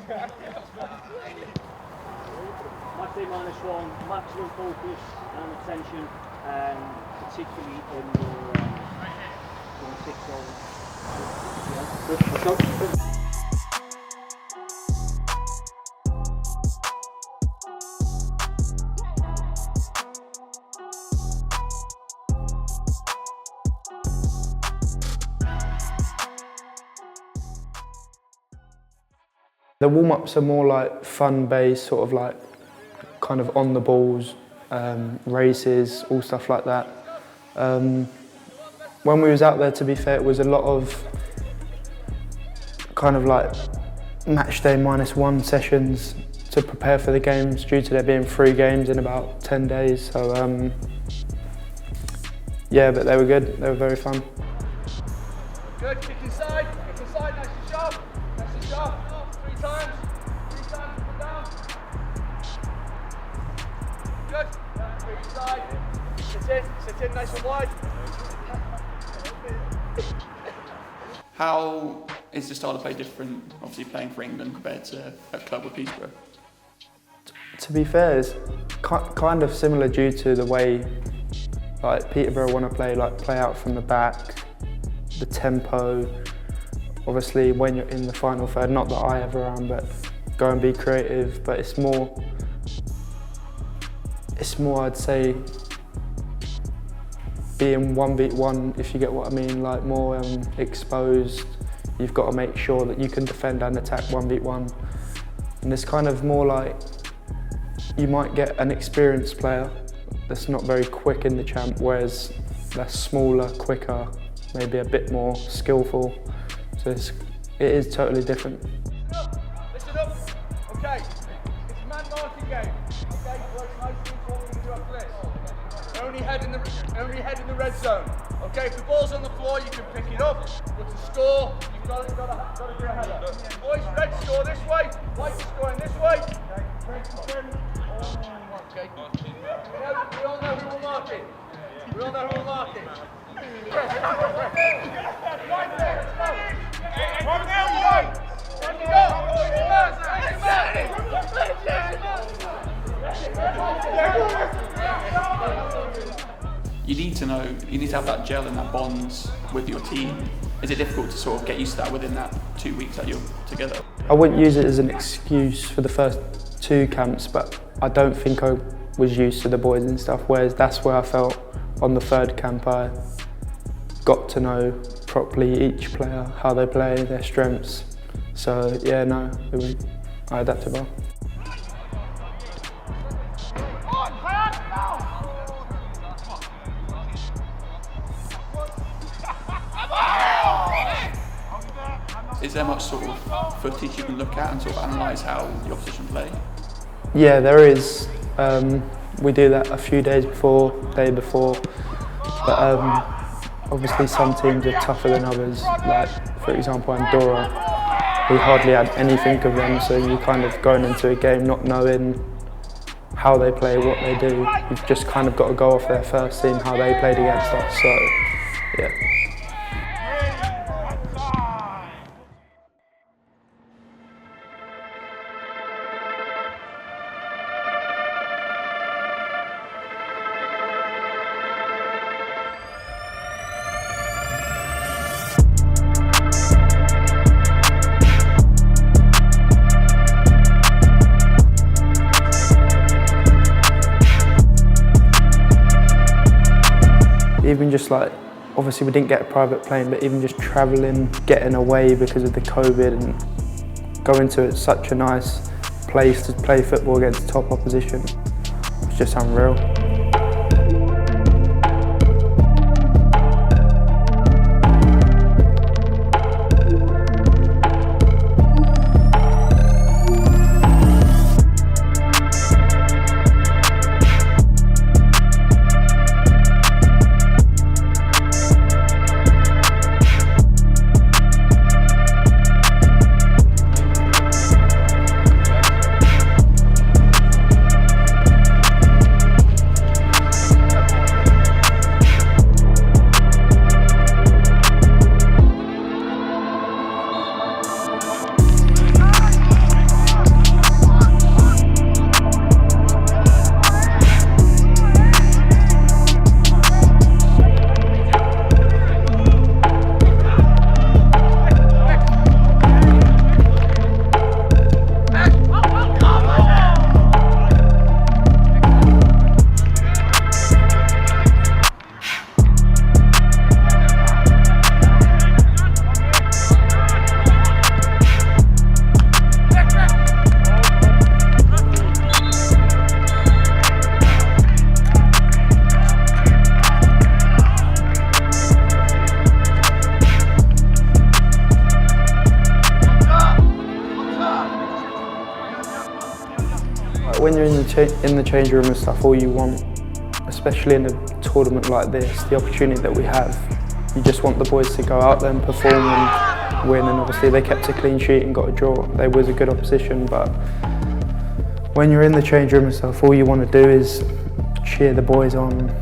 Match day -1, maximum focus and attention, particularly in your 6 goals. Let's go. The warm-ups are more like fun-based, sort of like kind of on the balls, races, all stuff like that. When we was out there, to be fair, it was a lot of kind of like match day -1 sessions to prepare for the games due to there being 3 games in about 10 days. So yeah, but they were good, they were very fun. Good, kick inside, nice and sharp, three times, put down. Good, kick inside, sit in nice and wide. How is the style of play different, obviously playing for England compared to a club with Peterborough? To be fair, it's kind of similar due to the way like Peterborough want to play out from the back, the tempo. Obviously, when you're in the final third, not that I ever am, but go and be creative. But it's more I'd say, being 1v1, if you get what I mean, like more exposed. You've got to make sure that you can defend and attack 1v1. And it's kind of more like you might get an experienced player that's not very quick in the champ, whereas that's smaller, quicker, maybe a bit more skillful. So it is totally different. Listen up. Okay, it's a man marking game. Okay, works nicely into what we're going to do after this. Only head in the red zone. Okay, if the ball's on the floor, you can pick it up. But to score, you've got to do a header. Boys, red score this way, white scoring this way. Okay. We all know who will mark it. You need to have that gel and that bonds with your team. Is it difficult to sort of get used to that within that 2 weeks that you're together? I wouldn't use it as an excuse for the first 2 camps, but I don't think I was used to the boys and stuff, whereas that's where I felt on the 3rd camp I got to know properly each player, how they play, their strengths. So yeah, no, I adapted well. Is there much sort of footage you can look at and sort of analyse how the opposition play? Yeah, there is. We do that a few days before, day before. But obviously some teams are tougher than others. Like, for example, Andorra, we hardly had anything of them, so you're kind of going into a game not knowing how they play, what they do. You've just kind of got to go off their first team, how they played against us, so yeah. Even just like, obviously we didn't get a private plane, but even just travelling, getting away because of the COVID and going to such a nice place to play football against top opposition, it's just unreal. Like when you're in the change room and stuff, all you want, especially in a tournament like this, the opportunity that we have, you just want the boys to go out there and perform and win. And obviously they kept a clean sheet and got a draw. They was a good opposition, but when you're in the change room and stuff, all you want to do is cheer the boys on,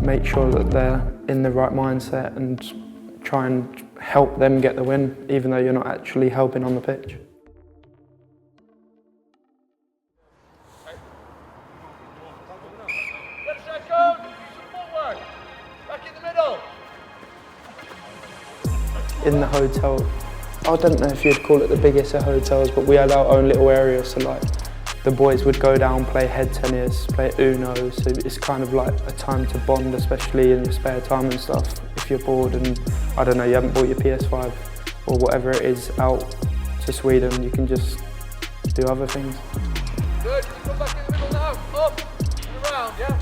make sure that they're in the right mindset and try and help them get the win, even though you're not actually helping on the pitch. In the hotel, I don't know if you'd call it the biggest of hotels, but we had our own little area, so like the boys would go down, play head tennis, play Uno, so it's kind of like a time to bond, especially in your spare time and stuff. If you're bored and, I don't know, you haven't bought your PS5 or whatever it is out to Sweden, you can just do other things. Good, you come back in the middle now, up and around, yeah?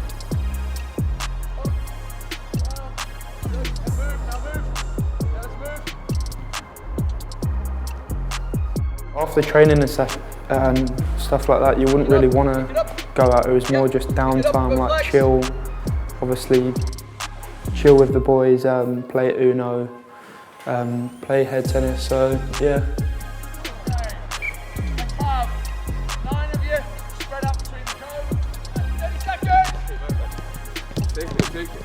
After training and stuff like that, you wouldn't really want to go out. It was more just downtime, like chill. Obviously, chill with the boys, play Uno, play head tennis. So yeah. 9 of you, spread out between the cones. 30 seconds. Take it.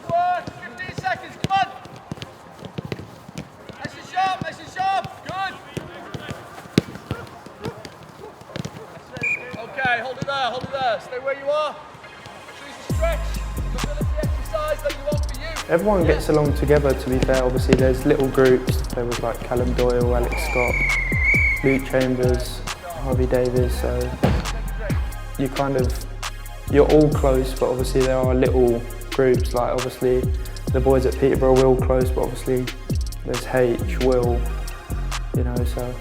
Come on, 15 seconds. Come on. Nice and sharp. Good. Okay, hold it there. Stay where you are. Choose a stretch, mobility exercise that you want for you. Everyone gets along together, to be fair. Obviously, there's little groups. There was like Callum Doyle, Alex Scott, Luke Chambers, Harvey Davis. So you're all close, but obviously there are little groups. Like obviously the boys at Peterborough are all close, but obviously there's H, Will, you know, so.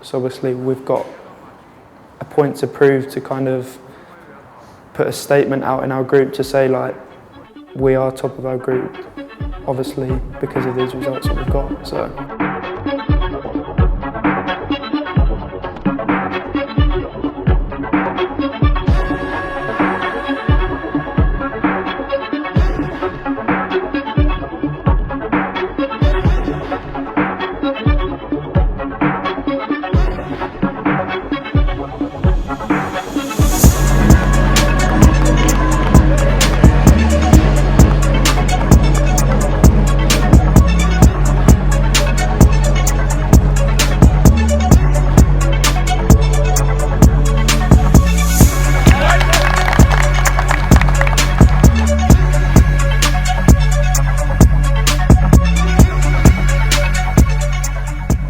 So obviously we've got a point to prove, to kind of put a statement out in our group to say like we are top of our group, obviously because of these results that we've got. So.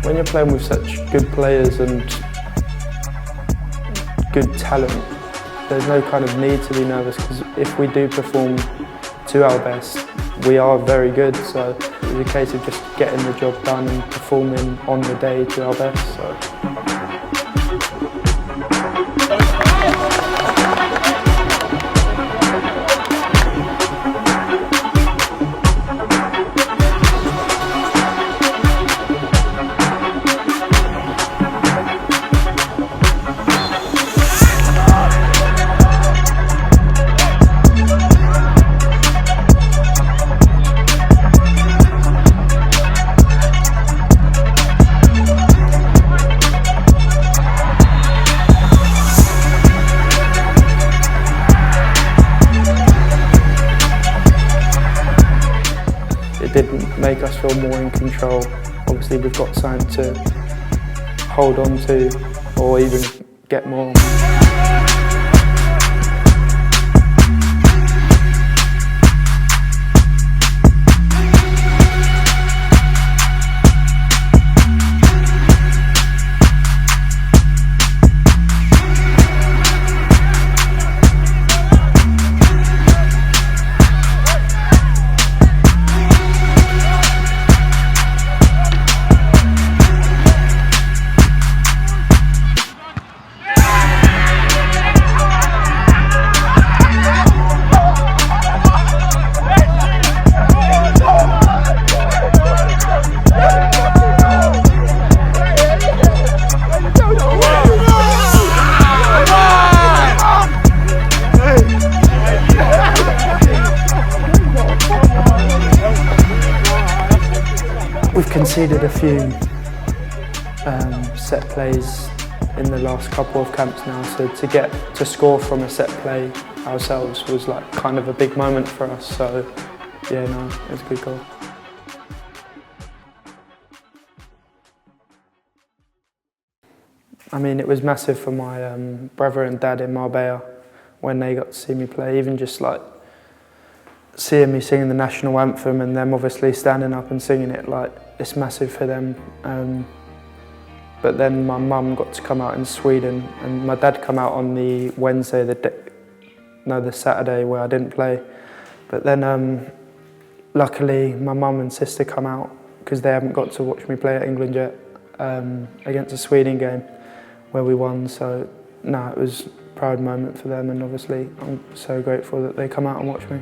When you're playing with such good players and good talent, there's no kind of need to be nervous, because if we do perform to our best, we are very good. So it's a case of just getting the job done and performing on the day to our best. So. It didn't make us feel more in control. Obviously we've got something to hold on to, or even get more. conceded a few set plays in the last couple of camps now, so to get to score from a set play ourselves was like kind of a big moment for us. So yeah, no, it was a good goal. I mean, it was massive for my brother and dad in Marbella when they got to see me play, even just like seeing me singing the national anthem and them obviously standing up and singing it, like it's massive for them. But then my mum got to come out in Sweden and my dad come out on the Wednesday, the Saturday where I didn't play. But then luckily my mum and sister come out because they haven't got to watch me play at England yet against a Sweden game where we won. So no, it was a proud moment for them, and obviously I'm so grateful that they come out and watch me.